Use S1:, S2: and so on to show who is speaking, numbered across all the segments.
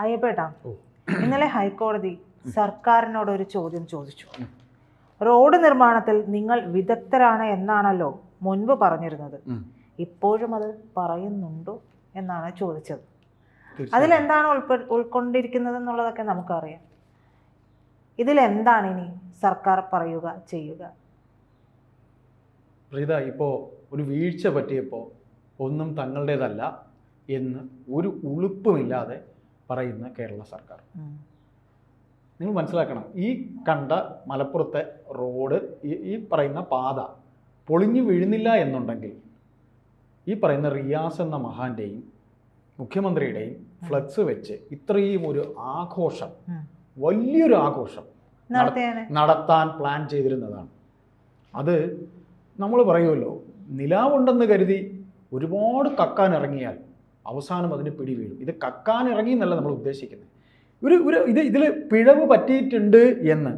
S1: അയ്യപ്പേട്ടാ, ഇന്നലെ ഹൈക്കോടതി സർക്കാരിനോട് ഒരു ചോദ്യം ചോദിച്ചു. റോഡ് നിർമ്മാണത്തിൽ നിങ്ങൾ വിദഗ്ധരാണ് എന്നാണല്ലോ മുൻപ് പറഞ്ഞിരുന്നത്, ഇപ്പോഴും അത് പറയുന്നുണ്ടോ എന്നാണ് ചോദിച്ചത്. അതിലെന്താണ് ഉൾക്കൊണ്ടിരിക്കുന്നത് എന്നുള്ളതൊക്കെ നമുക്കറിയാം. ഇതിലെന്താണ് ഇനി സർക്കാർ പറയുക, ചെയ്യുക?
S2: പ്രീത, ഇപ്പോൾ ഒരു വീഴ്ച പറ്റിയപ്പോൾ ഒന്നും തങ്ങളുടേതല്ല എന്ന് ഒരു ഉളുപ്പുമില്ലാതെ പറയുന്ന കേരള സർക്കാർ. നിങ്ങൾ മനസ്സിലാക്കണം, ഈ കണ്ട മലപ്പുറത്തെ റോഡ്, ഈ പറയുന്ന പാത പൊളിഞ്ഞു വീഴുന്നില്ല എന്നുണ്ടെങ്കിൽ ഈ പറയുന്ന റിയാസ് എന്ന മഹാന്റെയും മുഖ്യമന്ത്രിയുടെയും ഫ്ലക്സ് വെച്ച് ഇത്രയും ഒരു ആഘോഷം, വലിയൊരു ആഘോഷം നടത്താൻ പ്ലാൻ ചെയ്തിരുന്നതാണ്. അത് നമ്മൾ പറയുമല്ലോ, നിലാവുണ്ടെന്ന് കരുതി ഒരുപാട് കക്കാൻ ഇറങ്ങിയാൽ അവസാനം അതിന് പിടി വീഴും. ഇത് കക്കാൻ ഇറങ്ങി എന്നല്ല നമ്മൾ ഉദ്ദേശിക്കുന്നത്. ഇതിൽ പിഴവ് പറ്റിയിട്ടുണ്ട് എന്ന്,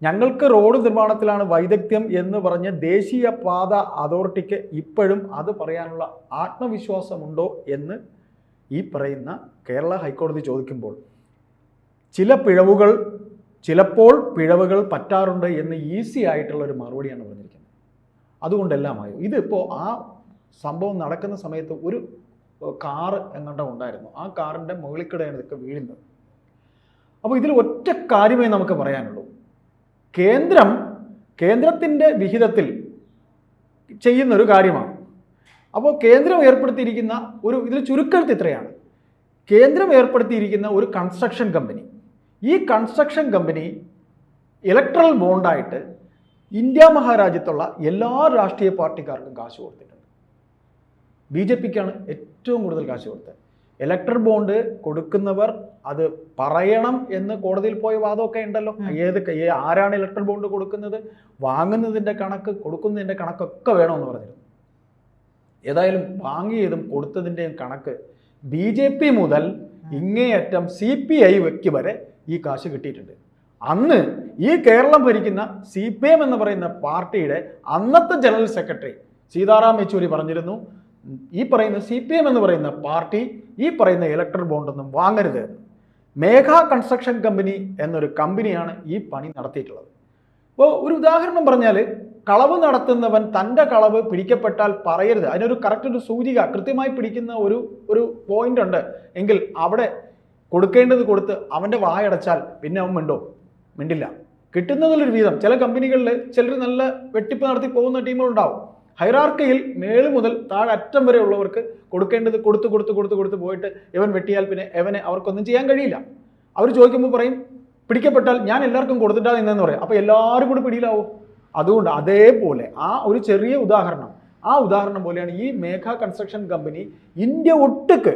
S2: ഞങ്ങൾക്ക് റോഡ് നിർമ്മാണത്തിലാണ് വൈദഗ്ധ്യം എന്ന് പറഞ്ഞ ദേശീയപാത അതോറിറ്റിക്ക് ഇപ്പോഴും അത് പറയാനുള്ള ആത്മവിശ്വാസമുണ്ടോ എന്ന് ഈ പറയുന്ന കേരള ഹൈക്കോടതി ചോദിക്കുമ്പോൾ, ചിലപ്പോൾ പിഴവുകൾ പറ്റാറുണ്ട് എന്ന് ഈസി ആയിട്ടുള്ള ഒരു മറുപടിയാണ് പറഞ്ഞിരിക്കുന്നത്. അതുകൊണ്ടെല്ലാമായോ ഇതിപ്പോൾ ആ സംഭവം നടക്കുന്ന സമയത്ത് ഒരു കാറ് എങ്ങോട്ടോ ഉണ്ടായിരുന്നു. ആ കാറിൻ്റെ മുകളിൽക്കിടെയാണ് ഇതൊക്കെ വീഴുന്നത്. അപ്പോൾ ഇതിൽ ഒറ്റ കാര്യമേ നമുക്ക് പറയാനുള്ളൂ. കേന്ദ്രത്തിൻ്റെ വിഹിതത്തിൽ ചെയ്യുന്നൊരു കാര്യമാണ്. അപ്പോൾ കേന്ദ്രം ഏർപ്പെടുത്തിയിരിക്കുന്ന ഇതിൽ ചുരുക്കെഴുത്ത് ഇത്രയാണ്: കേന്ദ്രം ഏർപ്പെടുത്തിയിരിക്കുന്ന ഒരു കൺസ്ട്രക്ഷൻ കമ്പനി, ഈ കൺസ്ട്രക്ഷൻ കമ്പനി ഇലക്ട്രൽ ബോണ്ടായിട്ട് ഇന്ത്യ മഹാരാജ്യത്തുള്ള എല്ലാ രാഷ്ട്രീയ പാർട്ടിക്കാർക്കും കാശ് കൊടുത്തിട്ടുണ്ട്. BJPക്കാണ് ഏറ്റവും കൂടുതൽ കാശ് കൊടുത്തത്. ഇലക്ട്രൽ ബോണ്ട് കൊടുക്കുന്നവർ അത് പറയണം എന്ന് കോടതിയിൽ പോയ വാദമൊക്കെ ഉണ്ടല്ലോ. ആരാണ് ഇലക്ട്രൽ ബോണ്ട് കൊടുക്കുന്നത്, വാങ്ങുന്നതിൻ്റെ കണക്ക്, കൊടുക്കുന്നതിൻ്റെ കണക്കൊക്കെ വേണമെന്ന് പറഞ്ഞിരുന്നു. ഏതായാലും വാങ്ങിയതും കൊടുത്തതിൻ്റെയും കണക്ക് BJP മുതൽ ഇങ്ങേയറ്റം CPI വരെ ഈ കാശ് കിട്ടിയിട്ടുണ്ട്. അന്ന് ഈ കേരളം ഭരിക്കുന്ന CPM എന്ന് പറയുന്ന പാർട്ടിയുടെ അന്നത്തെ ജനറൽ സെക്രട്ടറി സീതാറാം യെച്ചൂരി പറഞ്ഞിരുന്നു, ഈ പറയുന്ന CPM എന്ന് പറയുന്ന പാർട്ടി ഈ പറയുന്ന ഇലക്ട്രൽ ബോണ്ടൊന്നും വാങ്ങരുത്. മേഘ കൺസ്ട്രക്ഷൻ കമ്പനി എന്നൊരു കമ്പനിയാണ് ഈ പണി നടത്തിയിട്ടുള്ളത്. അപ്പോൾ ഒരു ഉദാഹരണം പറഞ്ഞാൽ, കളവ് നടത്തുന്നവൻ തൻ്റെ കളവ് പിടിക്കപ്പെട്ടാൽ പറയരുത്. അതിനൊരു കറക്റ്റ് ഒരു സൂചിക കൃത്യമായി പിടിക്കുന്ന ഒരു പോയിന്റ് ഉണ്ട് എങ്കിൽ അവിടെ കൊടുക്കേണ്ടത് കൊടുത്ത് അവൻ്റെ വായടച്ചാൽ പിന്നെ അവൻ മിണ്ടില്ല. കിട്ടുന്നതിലൊരു വീതം. ചില കമ്പനികളിൽ ചിലർ നല്ല വെട്ടിപ്പ് നടത്തി പോകുന്ന ടീമുകളുണ്ടാവും. ഹൈറാർക്കിയിൽ മേള് മുതൽ താഴെ അറ്റം വരെ ഉള്ളവർക്ക് കൊടുക്കേണ്ടത് കൊടുത്ത് പോയിട്ട് ഇവൻ വെട്ടിയാൽ പിന്നെ അവർക്കൊന്നും ചെയ്യാൻ കഴിയില്ല. അവർ ചോദിക്കുമ്പോൾ പറയും, പിടിക്കപ്പെട്ടാൽ ഞാൻ എല്ലാവർക്കും കൊടുത്തിട്ടാ നിന്നെന്ന് പറയും. അപ്പോൾ എല്ലാവരും കൂടി പിടിയിലാവും. അതുകൊണ്ട് അതേപോലെ ആ ഒരു ചെറിയ ഉദാഹരണം പോലെയാണ് ഈ മേഘ കൺസ്ട്രക്ഷൻ കമ്പനി ഇന്ത്യ ഒട്ടുക്ക്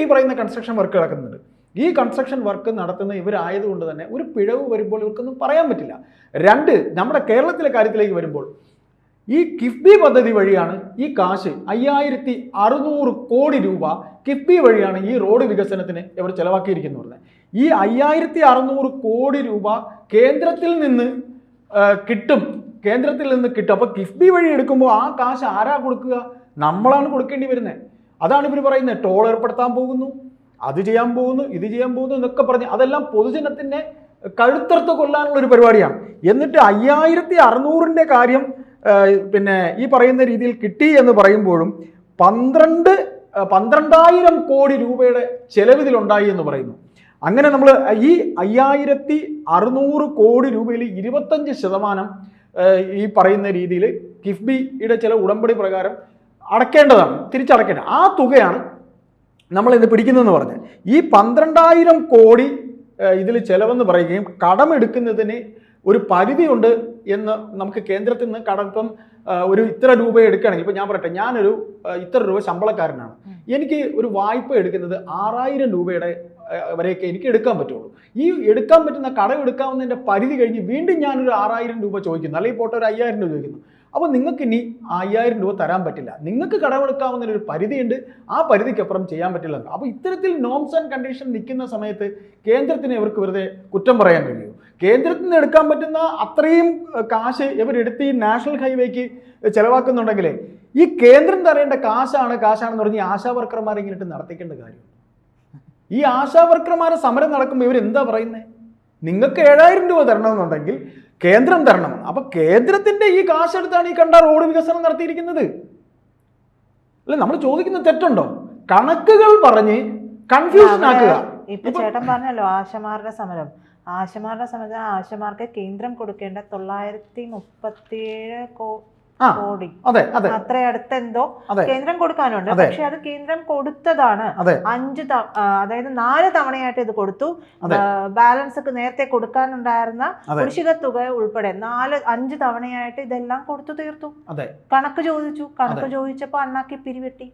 S2: ഈ പറയുന്ന കൺസ്ട്രക്ഷൻ വർക്ക് നടക്കുന്നുണ്ട്. ഈ കൺസ്ട്രക്ഷൻ വർക്ക് നടത്തുന്ന ഇവരായതുകൊണ്ട് തന്നെ ഒരു പിഴവ് വരുമ്പോൾ ഇവർക്കൊന്നും പറയാൻ പറ്റില്ല. രണ്ട്, നമ്മുടെ കേരളത്തിലെ കാര്യത്തിലേക്ക് വരുമ്പോൾ, ഈ കിഫ്ബി പദ്ധതി വഴിയാണ് ഈ കാശ് 5600 കോടി രൂപ കിഫ്ബി വഴിയാണ് ഈ റോഡ് വികസനത്തിന് ഇവർ ചെലവാക്കിയിരിക്കുന്നത്. ഈ 5600 കോടി രൂപ കേന്ദ്രത്തിൽ നിന്ന് കിട്ടും. അപ്പോൾ കിഫ്ബി വഴി എടുക്കുമ്പോൾ ആ കാശ് ആരാ കൊടുക്കുക? നമ്മളാണ് കൊടുക്കേണ്ടി വരുന്നത്. അതാണ് ഇവർ പറയുന്നത്. ടോൾ ഏർപ്പെടുത്താൻ പോകുന്നു, അത് ചെയ്യാൻ പോകുന്നു, ഇത് ചെയ്യാൻ പോകുന്നു എന്നൊക്കെ പറഞ്ഞ് അതെല്ലാം പൊതുജനത്തിൻ്റെ കഴുത്തറുത്ത് കൊല്ലാനുള്ള ഒരു പരിപാടിയാണ്. എന്നിട്ട് 5600ന്റെ കാര്യം പിന്നെ ഈ പറയുന്ന രീതിയിൽ കിട്ടി എന്ന് പറയുമ്പോഴും 12,000 കോടി രൂപയുടെ ചെലവിതിലുണ്ടായി എന്ന് പറയുന്നു. അങ്ങനെ നമ്മൾ ഈ 5600 കോടി രൂപയിൽ 25% ഈ പറയുന്ന രീതിയിൽ കിഫ്ബിയുടെ ചില ഉടമ്പടി പ്രകാരം അടയ്ക്കേണ്ടതാണ്, തിരിച്ചടക്കേണ്ടത്. ആ തുകയാണ് നമ്മൾ ഇന്ന് പിടിക്കുന്നതെന്ന് പറഞ്ഞ് ഈ 12,000 കോടി ഇതിൽ ചിലവെന്ന് പറയുകയും കടമെടുക്കുന്നതിന് ഒരു പരിധിയുണ്ട് എന്ന് നമുക്ക് കേന്ദ്രത്തിൽ നിന്ന് കടം ഒരു ഇത്ര രൂപ എടുക്കുകയാണെങ്കിൽ, ഇപ്പോൾ ഞാൻ പറയട്ടെ, ഞാനൊരു ഇത്ര രൂപ ശമ്പളക്കാരനാണ്, എനിക്ക് ഒരു വായ്പ എടുക്കുന്നത് 6000 രൂപയുടെ വരെയൊക്കെ എനിക്ക് എടുക്കാൻ പറ്റുള്ളൂ. ഈ എടുക്കാൻ പറ്റുന്ന കടം എടുക്കാവുന്നതിൻ്റെ പരിധി കഴിഞ്ഞ് വീണ്ടും ഞാനൊരു 6000 രൂപ ചോദിക്കുന്നു, അല്ലെങ്കിൽ പോട്ടെ ഒരു 5000 രൂപ ചോദിക്കുന്നു. അപ്പോൾ നിങ്ങൾക്ക് ഇനി 5000 രൂപ തരാൻ പറ്റില്ല. നിങ്ങൾക്ക് കടമെടുക്കാവുന്നതിനൊരു പരിധിയുണ്ട്, ആ പരിധിക്കപ്പുറം ചെയ്യാൻ പറ്റില്ല. അപ്പോൾ ഇത്തരത്തിൽ നോംസ് ആൻഡ് കണ്ടീഷൻ നിൽക്കുന്ന സമയത്ത് കേന്ദ്രത്തിന് ഇവർക്ക് വെറുതെ കുറ്റം പറയാൻ കഴിയും. കേന്ദ്രത്തിൽ നിന്ന് എടുക്കാൻ പറ്റുന്ന അത്രയും കാശ് ഇവരെടുത്ത് ഈ നാഷണൽ ഹൈവേക്ക് ചിലവാക്കുന്നുണ്ടെങ്കിൽ ഈ കേന്ദ്രം തരേണ്ട കാശാണെന്ന് പറഞ്ഞ് ആശാ വർക്കർമാർ ഇങ്ങനെ നടത്തിക്കേണ്ട കാര്യം. ഈ ആശാവർക്കർമാരെ സമരം നടക്കുമ്പോൾ ഇവരെന്താ പറയുന്നത്? നിങ്ങൾക്ക് 7000 രൂപ തരണമെന്നുണ്ടെങ്കിൽ കേന്ദ്രം തരണം. അപ്പൊ കേന്ദ്രത്തിന്റെ ഈ കാശെടുത്താണ് ഈ കണ്ട റോഡ് വികസനം നടത്തിയിരിക്കുന്നത്. അല്ലെ, നമ്മൾ ചോദിക്കുന്ന തെറ്റുണ്ടോ? കണക്കുകൾ പറഞ്ഞ് കൺഫ്യൂഷൻ ആക്കുക.
S1: ഇപ്പൊ ചേട്ടൻ പറഞ്ഞല്ലോ ആശമാരുടെ സമരം. ആശമാർക്ക് കേന്ദ്രം കൊടുക്കേണ്ട 937 കോടി അത്ര അടുത്ത് എന്തോ കേന്ദ്രം കൊടുക്കാനുണ്ട്. പക്ഷെ അത് കേന്ദ്രം കൊടുത്തതാണ് 4 തവണയായിട്ട് ഇത് കൊടുത്തു. ബാലൻസ് ഒക്കെ നേരത്തെ കൊടുക്കാനുണ്ടായിരുന്ന കുടിശ്ശിക തുക ഉൾപ്പെടെ 5 തവണയായിട്ട് ഇതെല്ലാം കൊടുത്തു തീർത്തു. കണക്ക് ചോദിച്ചപ്പോ അണ്ണാക്കി പിരിവെട്ടി.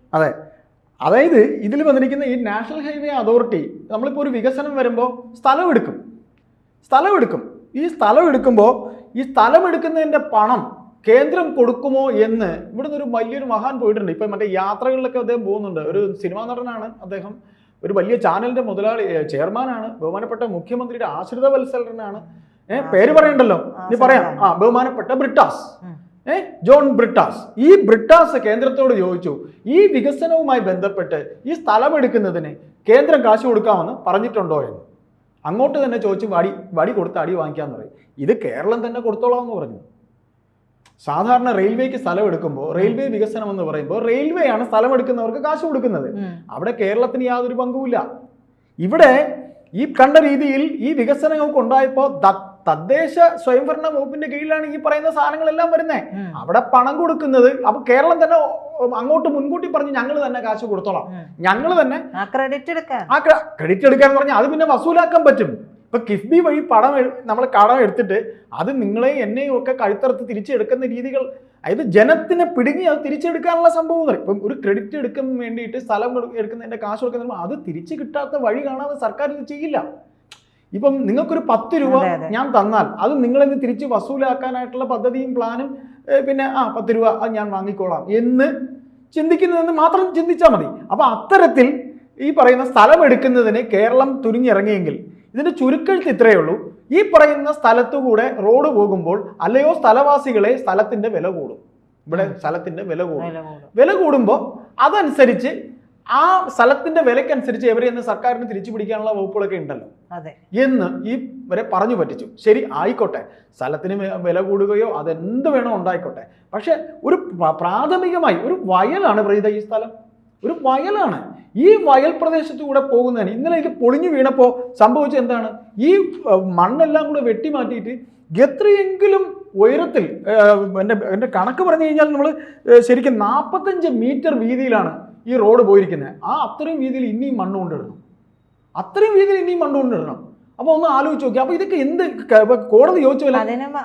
S2: അതായത് ഇതിൽ വന്നിരിക്കുന്ന ഈ നാഷണൽ ഹൈവേ അതോറിറ്റി നമ്മളിപ്പോൾ ഒരു വികസനം വരുമ്പോൾ സ്ഥലം എടുക്കും. ഈ സ്ഥലം എടുക്കുന്നതിൻ്റെ പണം കേന്ദ്രം കൊടുക്കുമോ എന്ന് ഇവിടുന്ന് ഒരു വലിയൊരു മഹാൻ പോയിട്ടുണ്ട്. ഇപ്പം മറ്റേ യാത്രകളിലൊക്കെ അദ്ദേഹം പോകുന്നുണ്ട്. ഒരു സിനിമാ നടനാണ് അദ്ദേഹം, ഒരു വലിയ ചാനലിന്റെ മുതലാളി ചെയർമാനാണ്, ബഹുമാനപ്പെട്ട മുഖ്യമന്ത്രിയുടെ ആശ്രിത വത്സലനാണ്. പേര് പറയണ്ടല്ലോ, ഇനി പറയാം. ബഹുമാനപ്പെട്ട ബ്രിട്ടാസ്, ജോൺ ബ്രിട്ടാസ്. ഈ ബ്രിട്ടാസ് കേന്ദ്രത്തോട് ചോദിച്ചു, ഈ വികസനവുമായി ബന്ധപ്പെട്ട് ഈ സ്ഥലം എടുക്കുന്നതിന് കേന്ദ്രം കാശ് കൊടുക്കാമെന്ന് പറഞ്ഞിട്ടുണ്ടോ എന്ന്. അങ്ങോട്ട് തന്നെ ചോദിച്ചു, വടി കൊടുത്ത് അടി വാങ്ങിക്കാന്ന് പറയും. ഇത് കേരളം തന്നെ കൊടുത്തോളാം എന്ന് പറഞ്ഞു. സാധാരണ റെയിൽവേക്ക് സ്ഥലം എടുക്കുമ്പോൾ, റെയിൽവേ വികസനം എന്ന് പറയുമ്പോൾ റെയിൽവേ ആണ് സ്ഥലം എടുക്കുന്നവർക്ക് കാശ് കൊടുക്കുന്നത്. അവിടെ കേരളത്തിന് യാതൊരു പങ്കുമില്ല. ഇവിടെ ഈ കണ്ട രീതിയിൽ ഈ വികസനങ്ങൾക്ക് ഉണ്ടായപ്പോൾ തദ്ദേശ സ്വയംഭരണ വകുപ്പിന്റെ കീഴിലാണ് ഈ പറയുന്ന സാധനങ്ങളെല്ലാം വരുന്നത്. അവിടെ പണം കൊടുക്കുന്നത് അപ്പൊ കേരളം തന്നെ അങ്ങോട്ട് മുൻകൂട്ടി പറഞ്ഞ് ഞങ്ങൾ തന്നെ കാശ് കൊടുത്തോളാം, ഞങ്ങൾ തന്നെ ക്രെഡിറ്റ് എടുക്കാൻ പറഞ്ഞാൽ അത് പിന്നെ വസൂലാക്കാൻ പറ്റും. ഇപ്പൊ കിഫ്ബി വഴി നമ്മൾ കടം എടുത്തിട്ട് അത് നിങ്ങളെയും എന്നെയും ഒക്കെ കഴുത്തറുത്ത് തിരിച്ചെടുക്കുന്ന രീതികൾ, അതായത് ജനത്തിനെ പിടുങ്ങി അത് തിരിച്ചെടുക്കാനുള്ള സംഭവം. ഇപ്പം ഒരു ക്രെഡിറ്റ് എടുക്കാൻ വേണ്ടിയിട്ട് സ്ഥലം എടുക്കുന്നതിന്റെ കാശ് കൊടുക്കുന്ന അത് തിരിച്ചു കിട്ടാത്ത വഴി കാണാതെ സർക്കാർ ഇത് ചെയ്യില്ല. ഇപ്പം നിങ്ങൾക്കൊരു 10 രൂപ ഞാൻ തന്നാൽ അത് നിങ്ങളെന്ന് തിരിച്ച് വസൂലാക്കാനായിട്ടുള്ള പദ്ധതിയും പ്ലാനും, പിന്നെ 10 രൂപ അത് ഞാൻ വാങ്ങിക്കോളാം എന്ന് ചിന്തിക്കുന്നതെന്ന് മാത്രം ചിന്തിച്ചാൽ മതി. അപ്പൊ അത്തരത്തിൽ ഈ പറയുന്ന സ്ഥലം എടുക്കുന്നതിന് കേരളം തുനിഞ്ഞിറങ്ങിയെങ്കിൽ ഇതിന്റെ ചുരുക്കെഴുത്ത് ഇത്രയേ ഉള്ളൂ. ഈ പറയുന്ന സ്ഥലത്തുകൂടെ റോഡ് പോകുമ്പോൾ അല്ലയോ സ്ഥലവാസികളെ സ്ഥലത്തിന്റെ വില കൂടും. ഇവിടെ സ്ഥലത്തിന്റെ വില കൂടുമ്പോൾ അതനുസരിച്ച് ആ സ്ഥലത്തിന്റെ വിലക്കനുസരിച്ച് എവരെയെന്ന് സർക്കാരിന് തിരിച്ചു പിടിക്കാനുള്ള വകുപ്പുകളൊക്കെ ഉണ്ടല്ലോ എന്ന് ഈ വരെ പറഞ്ഞു പറ്റിച്ചു. ശരി, ആയിക്കോട്ടെ, സ്ഥലത്തിന് വില കൂടുകയോ അതെന്ത് വേണോ ഉണ്ടായിക്കോട്ടെ. പക്ഷെ ഒരു പ്രാഥമികമായി ഒരു വയലാണ് പ്രീത, ഈ സ്ഥലം ഒരു വയലാണ്. ഈ വയൽ പ്രദേശത്തു കൂടെ പോകുന്നതിന് ഇന്നലെ ഇത് പൊളിഞ്ഞു വീണപ്പോൾ സംഭവിച്ചത് എന്താണ്? ഈ മണ്ണെല്ലാം കൂടെ വെട്ടി മാറ്റിയിട്ട് എത്രയെങ്കിലും ഉയരത്തിൽ, എൻ്റെ കണക്ക് പറഞ്ഞു കഴിഞ്ഞാൽ നമ്മൾ ശരിക്കും 45 മീറ്റർ വീതിയിലാണ് ഈ റോഡ് പോയിരിക്കുന്നത്. അത്രയും വീതിയിൽ ഇനിയും മണ്ണ് കൊണ്ടിടണം. അപ്പൊ ഒന്ന് ആലോചിച്ച് നോക്കി. അപ്പൊ ഇതൊക്കെ എന്ത് കോടതി ചോദിച്ചല്ലോ,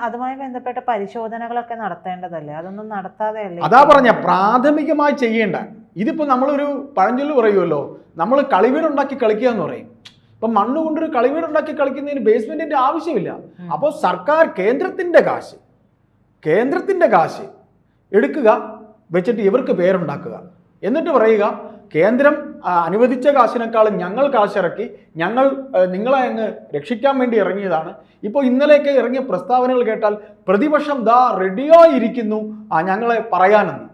S1: അതുമായി ബന്ധപ്പെട്ട പരിശോധനകളൊക്കെ നടത്തേണ്ടതല്ലേ? അതൊന്നും നടത്താതെയല്ലേ?
S2: അതാ പറഞ്ഞ പ്രാഥമികമായി ചെയ്യേണ്ട. ഇതിപ്പോ നമ്മളൊരു പഴഞ്ചൊല്ല് പറയുമല്ലോ, നമ്മൾ കളിവീടുണ്ടാക്കി കളിക്കുക എന്ന് പറയും. ഇപ്പൊ മണ്ണ് കൊണ്ടൊരു കളിവീടുണ്ടാക്കി കളിക്കുന്നതിന് ബേസ്മെന്റിന്റെ ആവശ്യമില്ല. അപ്പോൾ സർക്കാർ കേന്ദ്രത്തിന്റെ കാശ് എടുക്കുക, വെച്ചിട്ട് ഇവർക്ക് പേരുണ്ടാക്കുക, എന്നിട്ട് പറയുക കേന്ദ്രം അനുവദിച്ച കാശിനേക്കാളും ഞങ്ങൾ കാശിറക്കി, നിങ്ങളെ അങ്ങ് രക്ഷിക്കാൻ വേണ്ടി ഇറങ്ങിയതാണ്. ഇപ്പോൾ ഇന്നലെയൊക്കെ ഇറങ്ങിയ പ്രസ്താവനകൾ കേട്ടാൽ പ്രതിപക്ഷം റെഡിയായിരിക്കുന്നു ഞങ്ങളെ പറയാനെന്ന്.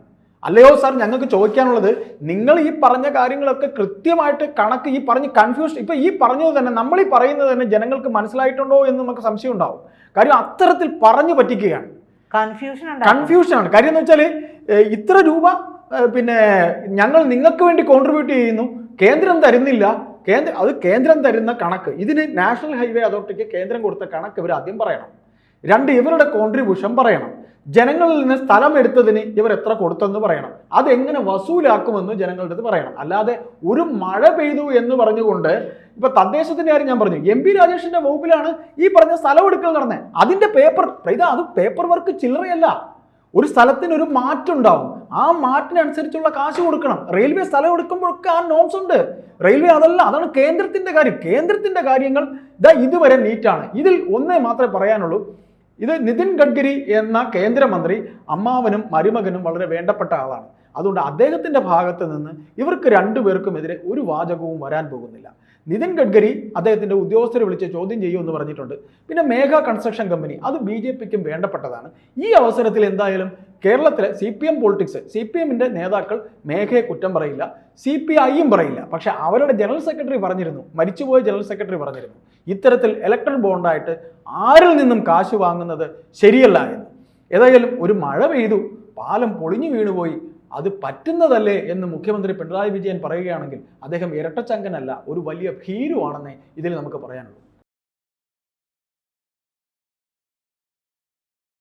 S2: അല്ലയോ സാർ, ഞങ്ങൾക്ക് ചോദിക്കാനുള്ളത്, നിങ്ങൾ ഈ പറഞ്ഞ കാര്യങ്ങളൊക്കെ കൃത്യമായിട്ട് കണക്ക് ഈ പറഞ്ഞ് കൺഫ്യൂഷൻ, ഇപ്പൊ ഈ പറഞ്ഞത് തന്നെ നമ്മൾ ഈ പറയുന്നത് തന്നെ ജനങ്ങൾക്ക് മനസ്സിലായിട്ടുണ്ടോ എന്ന് നമുക്ക് സംശയം ഉണ്ടാവും. കാര്യം അത്തരത്തിൽ പറഞ്ഞു പറ്റിക്കുകയാണ്, കൺഫ്യൂഷനാണ്. കാര്യം എന്ന് വെച്ചാൽ ഇത്ര രൂപ പിന്നെ ഞങ്ങൾ നിങ്ങൾക്ക് വേണ്ടി കോൺട്രിബ്യൂട്ട് ചെയ്യുന്നു, കേന്ദ്രം തരുന്നില്ല. കേന്ദ്രം തരുന്ന കണക്ക്, ഇതിന് നാഷണൽ ഹൈവേ അതോറിറ്റിക്ക് കേന്ദ്രം കൊടുത്ത കണക്ക് ഇവർ ആദ്യം പറയണം. 2, ഇവരുടെ കോൺട്രിബ്യൂഷൻ പറയണം. ജനങ്ങളിൽ നിന്ന് സ്ഥലം എടുത്തതിന് ഇവർ എത്ര കൊടുത്തെന്ന് പറയണം. അതെങ്ങനെ വസൂലാക്കുമെന്ന് ജനങ്ങളുടെ അടുത്ത് പറയണം. അല്ലാതെ ഒരു മഴ പെയ്തു എന്ന് പറഞ്ഞുകൊണ്ട്, ഇപ്പൊ തദ്ദേശത്തിന്റെ കാര്യം ഞാൻ പറഞ്ഞു, MP രാജേഷിന്റെ വകുപ്പിലാണ് ഈ പറഞ്ഞ സ്ഥലം എടുക്കൽ നടന്നത്. അതിന്റെ അത് പേപ്പർ വർക്ക് ചില്ലറയല്ല. ഒരു സ്ഥലത്തിന് ഒരു മാറ്റം ഉണ്ടാവും, ആ മാറ്റിനനുസരിച്ചുള്ള കാശ് കൊടുക്കണം. റെയിൽവേ സ്ഥലം എടുക്കുമ്പോഴൊക്കെ ആ നോംസ് ഉണ്ട്. റെയിൽവേ അതാണ് കേന്ദ്രത്തിന്റെ കാര്യം. കേന്ദ്രത്തിന്റെ കാര്യങ്ങൾ ഇതുവരെ നീറ്റാണ്. ഇതിൽ ഒന്നേ മാത്രമേ പറയാനുള്ളൂ, ഇത് നിതിൻ ഗഡ്കരി എന്ന കേന്ദ്രമന്ത്രി അമ്മാവനും മരുമകനും വളരെ വേണ്ടപ്പെട്ട ആളാണ്. അതുകൊണ്ട് അദ്ദേഹത്തിന്റെ ഭാഗത്ത് നിന്ന് ഇവർക്ക് 2 പേർക്കുമെതിരെ ഒരു വാചകവും വരാൻ പോകുന്നില്ല. നിതിൻ ഗഡ്കരി അദ്ദേഹത്തിൻ്റെ ഉദ്യോഗസ്ഥരെ വിളിച്ച് ചോദ്യം ചെയ്യുമെന്ന് പറഞ്ഞിട്ടുണ്ട്. പിന്നെ മേഘ കൺസ്ട്രക്ഷൻ കമ്പനി, അത് BJPക്കും വേണ്ടപ്പെട്ടതാണ്. ഈ അവസരത്തിൽ എന്തായാലും കേരളത്തിലെ CPM പൊളിറ്റിക്സ്, CPMൻ്റെ നേതാക്കൾ മേഘയെ കുറ്റം പറയില്ല, CPIയും പറയില്ല. പക്ഷേ അവരുടെ ജനറൽ സെക്രട്ടറി പറഞ്ഞിരുന്നു, മരിച്ചുപോയ ജനറൽ സെക്രട്ടറി പറഞ്ഞിരുന്നു, ഇത്തരത്തിൽ ഇലക്ട്രൽ ബോണ്ടായിട്ട് ആരിൽ നിന്നും കാശ് വാങ്ങുന്നത് ശരിയല്ല എന്ന്. ഏതായാലും ഒരു മഴ പെയ്തു, പാലം പൊളിഞ്ഞു വീണുപോയി, അത് പറ്റുന്നതല്ലേ എന്ന് മുഖ്യമന്ത്രി പിണറായി വിജയൻ പറയുകയാണെങ്കിൽ അദ്ദേഹം ഇരട്ടച്ചങ്കനല്ല, ഒരു വലിയ ഭീരുവാണെന്നേ ഇതിൽ നമുക്ക് പറയാനുള്ളൂ.